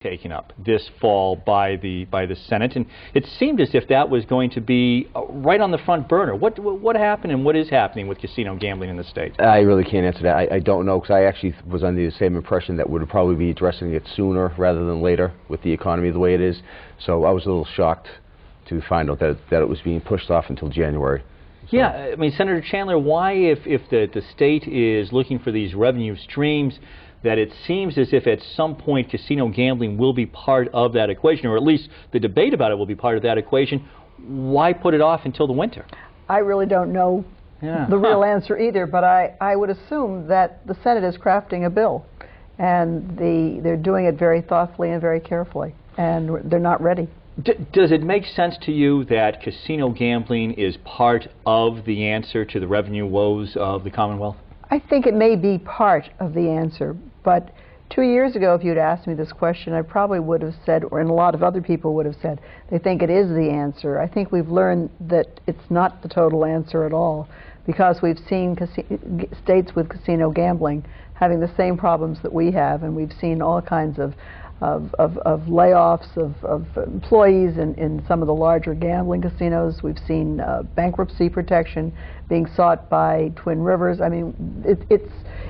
taken up this fall by the Senate, and it seemed as if that was going to be right on the front burner. What happened and what is happening with casino gambling in the state? I really can't answer that. I don't know, because I actually was under the same impression that would probably be addressing it sooner rather than later with the economy the way it is. So I was a little shocked to find out that it was being pushed off until January. So. Yeah, I mean, Senator Chandler, why, if the state is looking for these revenue streams, that it seems as if at some point casino gambling will be part of that equation, or at least the debate about it will be part of that equation, why put it off until the winter? I really don't know the real answer either, but I would assume that the Senate is crafting a bill, and they're doing it very thoughtfully and very carefully, and they're not ready. Does it make sense to you that casino gambling is part of the answer to the revenue woes of the Commonwealth? I think it may be part of the answer, but 2 years ago, if you'd asked me this question, I probably would have said, or and a lot of other people would have said, they think it is the answer. I think we've learned that it's not the total answer at all, because we've seen states with casino gambling having the same problems that we have, and we've seen all kinds of layoffs of employees in some of the larger gambling casinos. We've seen bankruptcy protection being sought by Twin Rivers. I mean,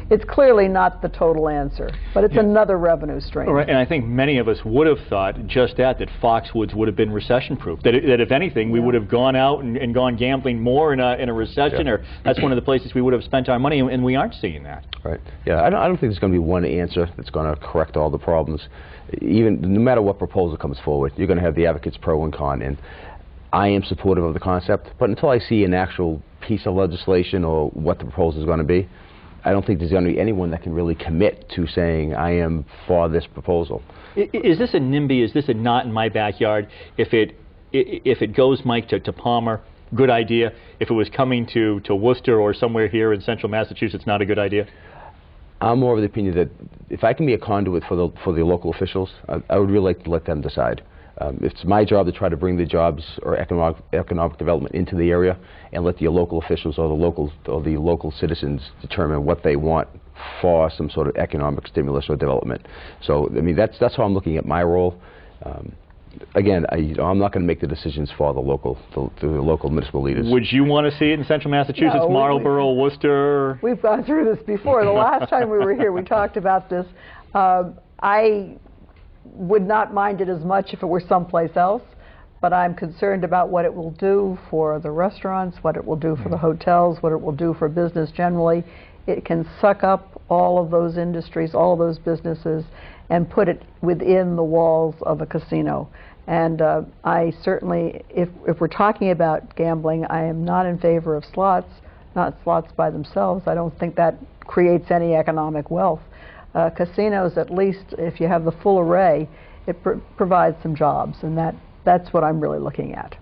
it's clearly not the total answer, but it's another revenue stream. Right, and I think many of us would have thought just that Foxwoods would have been recession-proof. That if anything, we would have gone out and gone gambling more in a recession, or that's one of the places we would have spent our money, and we aren't seeing that. Right. Yeah, I don't think there's going to be one answer that's going to correct all the problems. Even no matter what proposal comes forward, you're going to have the advocates pro and con, and I am supportive of the concept, but until I see an actual piece of legislation or what the proposal is going to be, I don't think there's going to be anyone that can really commit to saying, I am for this proposal. Is this a NIMBY? Is this a not in my backyard? If it goes, Mike, to Palmer, good idea. If it was coming to Worcester or somewhere here in central Massachusetts, not a good idea? I'm more of the opinion that if I can be a conduit for the local officials, I would really like to let them decide. It's my job to try to bring the jobs or economic development into the area, and let the local officials or the local citizens determine what they want for some sort of economic stimulus or development. So I mean that's how I'm looking at my role. Again, I'm not going to make the decisions for the local municipal leaders. Would you want to see it in central Massachusetts, no, Marlborough, Worcester? We've gone through this before. The last time we were here, we talked about this. I would not mind it as much if it were someplace else, but I'm concerned about what it will do for the restaurants, what it will do for the hotels, what it will do for business generally. It can suck up all of those industries, all of those businesses, and put it within the walls of a casino. And I certainly, if we're talking about gambling, I am not in favor of slots, not slots by themselves. I don't think that creates any economic wealth. Casinos, at least if you have the full array, it provides some jobs, and that's what I'm really looking at.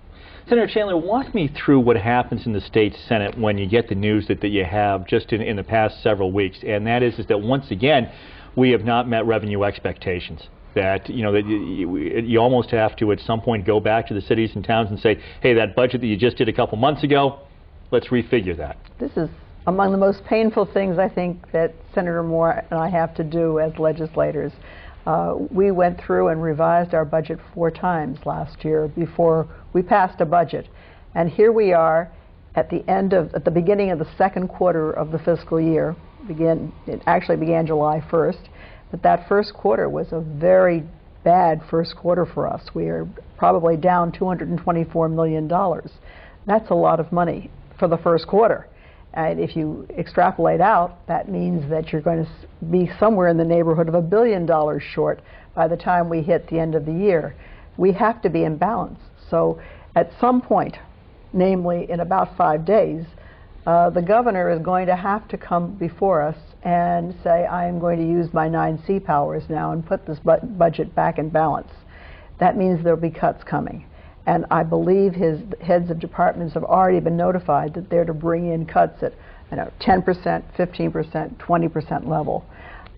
Senator Chandler, walk me through what happens in the state Senate when you get the news that you have just in the past several weeks, and that is that once again we have not met revenue expectations. That you almost have to at some point go back to the cities and towns and say, hey, that budget that you just did a couple months ago, let's refigure that. This is among the most painful things I think that Senator Moore and I have to do as legislators. We went through and revised our budget 4 times last year before we passed a budget, and here we are at the beginning of the second quarter of the fiscal year. It actually began July 1st, but that first quarter was a very bad first quarter for us. We are probably down $224 million. That's a lot of money for the first quarter. And if you extrapolate out, that means that you're going to be somewhere in the neighborhood of $1 billion short by the time we hit the end of the year. We have to be in balance. So at some point, namely in about 5 days, the governor is going to have to come before us and say, I am going to use my 9C powers now and put this budget back in balance. That means there will be cuts coming. And I believe his heads of departments have already been notified that they're to bring in cuts at 10%, 15%, 20% level.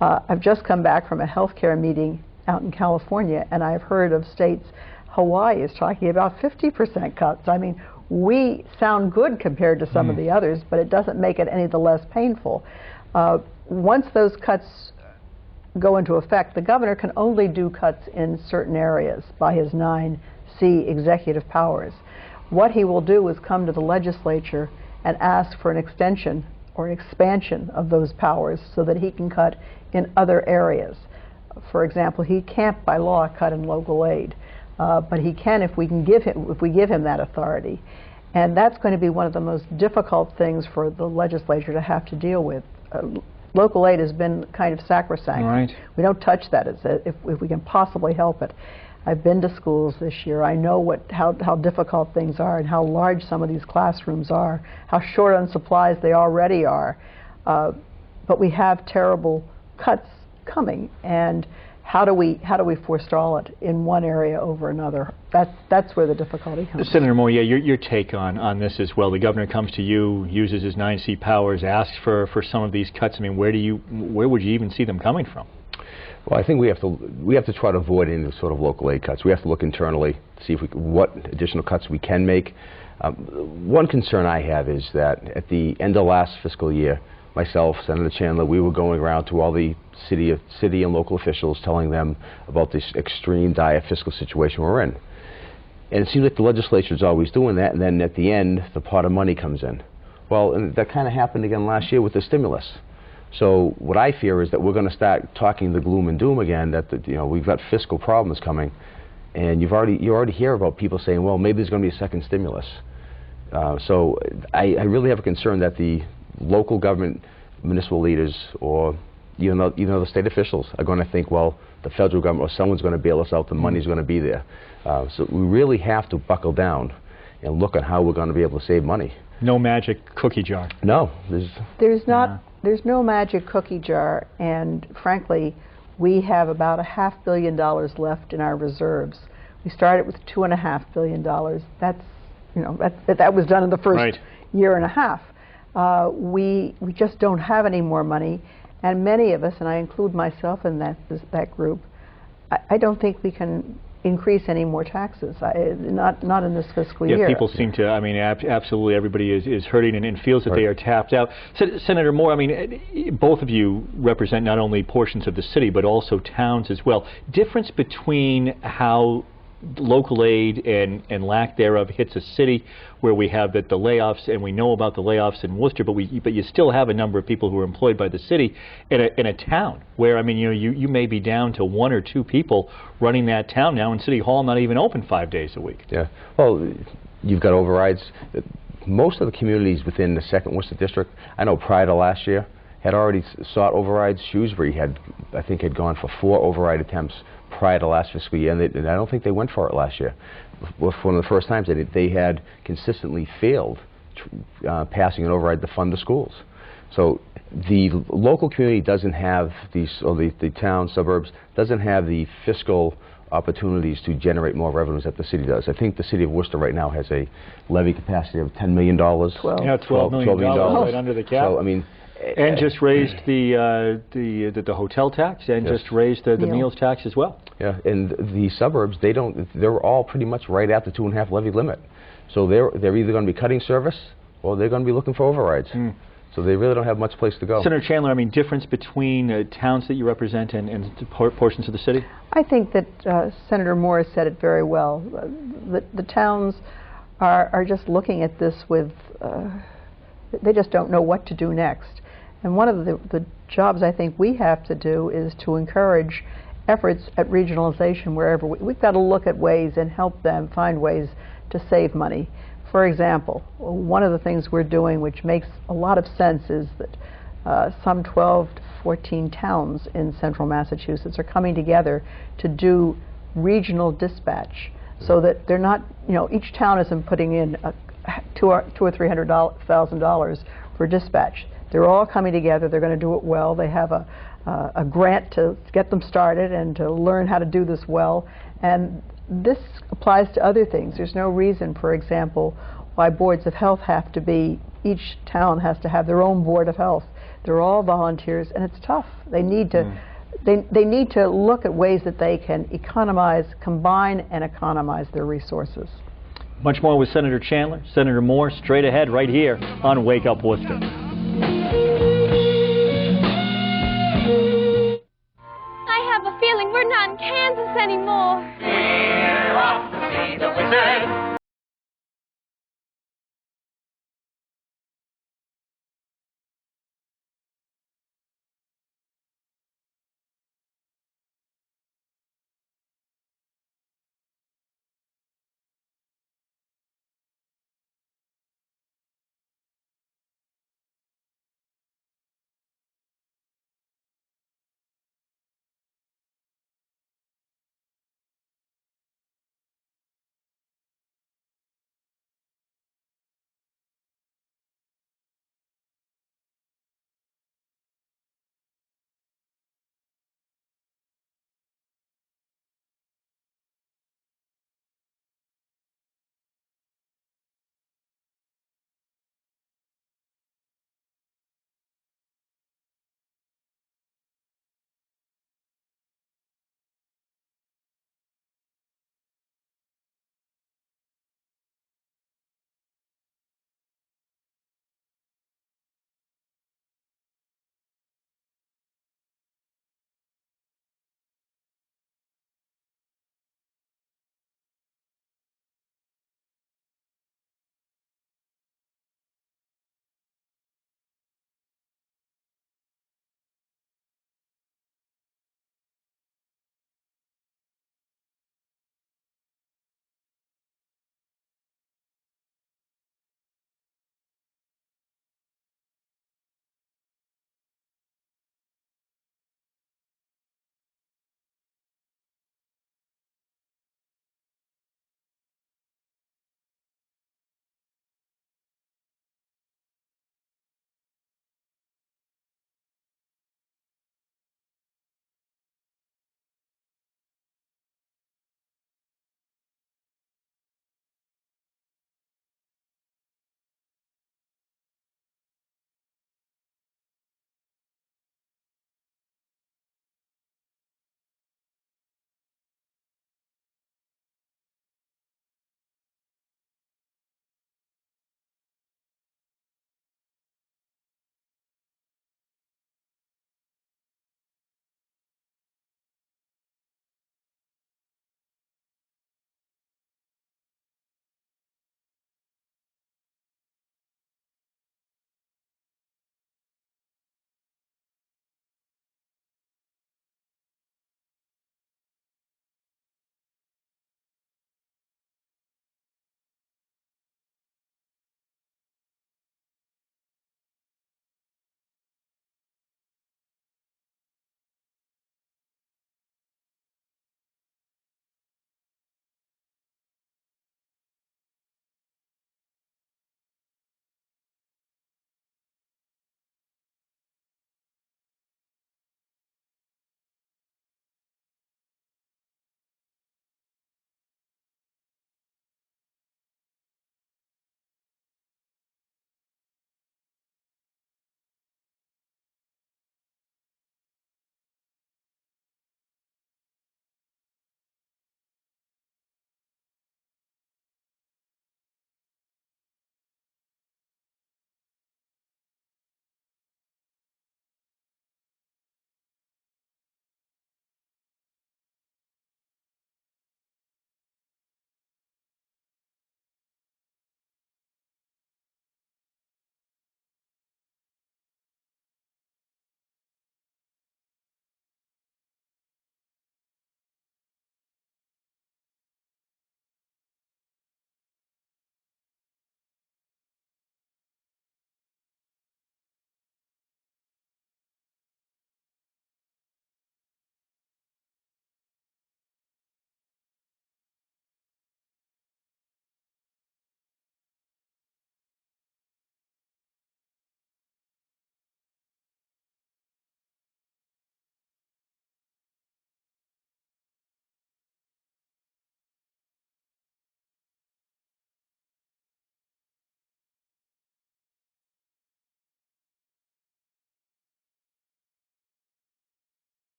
I've just come back from a healthcare meeting out in California, and I've heard of states, Hawaii is talking about 50% cuts. I mean, we sound good compared to some of the others, but it doesn't make it any the less painful. Once those cuts go into effect, the governor can only do cuts in certain areas by his 9C executive powers. What he will do is come to the legislature and ask for an extension or an expansion of those powers so that he can cut in other areas. For example, he can't by law cut in local aid, but he can if we give him that authority. And that's going to be one of the most difficult things for the legislature to have to deal with. Local aid has been kind of sacrosanct. Right. We don't touch that if we can possibly help it. I've been to schools this year. I know how difficult things are and how large some of these classrooms are, how short on supplies they already are. But we have terrible cuts coming, and how do we forestall it in one area over another? That's where the difficulty comes. Senator Moore, yeah, your take on this as well. The governor comes to you, uses his 9C powers, asks for some of these cuts. I mean, where would you even see them coming from? Well, I think we have to try to avoid any sort of local aid cuts. We have to look internally to see what additional cuts we can make. One concern I have is that at the end of last fiscal year, myself, Senator Chandler, we were going around to all the city and local officials telling them about this extreme dire fiscal situation we're in. And it seems like the legislature is always doing that, and then at the end, the pot of money comes in. Well, and that kind of happened again last year with the stimulus. So what I fear is that we're going to start talking the gloom and doom again, that we've got fiscal problems coming, and you already hear about people saying, well, maybe there's going to be a second stimulus. So I really have a concern that the local government, municipal leaders, or even the state officials are going to think, well, the federal government or someone's going to bail us out, the money's going to be there. So we really have to buckle down and look at how we're going to be able to save money. No magic cookie jar. No. There's no magic cookie jar, and frankly, we have about $500 million left in our reserves. We started with $2.5 billion. That was done in the first year and a half. We just don't have any more money, and many of us, and I include myself in that group, I don't think we can increase any more taxes, not in this fiscal year. Yeah, people seem to, I mean, absolutely everybody is hurting and feels that they are tapped out. Senator Moore, I mean, both of you represent not only portions of the city, but also towns as well. Difference between how local aid and lack thereof hits a city where we have the layoffs, and we know about the layoffs in Worcester, but you still have a number of people who are employed by the city in a town where, I mean, you may be down to 1 or 2 people running that town now, and City Hall not even open 5 days a week. Yeah. Well, you've got overrides. Most of the communities within the 2nd Worcester District, I know prior to last year, had already sought overrides. Shrewsbury I think had gone for 4 override attempts prior to last fiscal year, and I don't think they went for it last year. For one of the first times they had consistently failed passing an override to fund the schools. So the local community doesn't have the town, suburbs, doesn't have the fiscal opportunities to generate more revenues that the city does. I think the city of Worcester right now has a levy capacity of $10 million. Yeah, $12 million right under the cap. So, I mean, and just raised the hotel tax, and just raised the meals tax as well. Yeah, and the suburbs, they're all pretty much right at the 2.5 levy limit. So they're either going to be cutting service or they're going to be looking for overrides. So they really don't have much place to go. Senator Chandler, I mean, difference between towns that you represent and portions of the city? I think that Senator Moore said it very well. The towns are just looking at this with, they just don't know what to do next. And one of the jobs I think we have to do is to encourage efforts at regionalization wherever we've got to look at ways and help them find ways to save money. For example, one of the things we're doing, which makes a lot of sense, is that some 12 to 14 towns in central Massachusetts are coming together to do regional dispatch, so that they're not, each town isn't putting in $200,000 or $300,000 for dispatch. They're all coming together. They're going to do it well. They have a grant to get them started and to learn how to do this well. And this applies to other things. There's no reason, for example, why boards of health have to be, each town has to have their own board of health. They're all volunteers, and it's tough. They need to, they need to look at ways that they can combine and economize their resources. Much more with Senator Chandler. Senator Moore, straight ahead right here on Wake Up Worcester. We're off to see the wizard.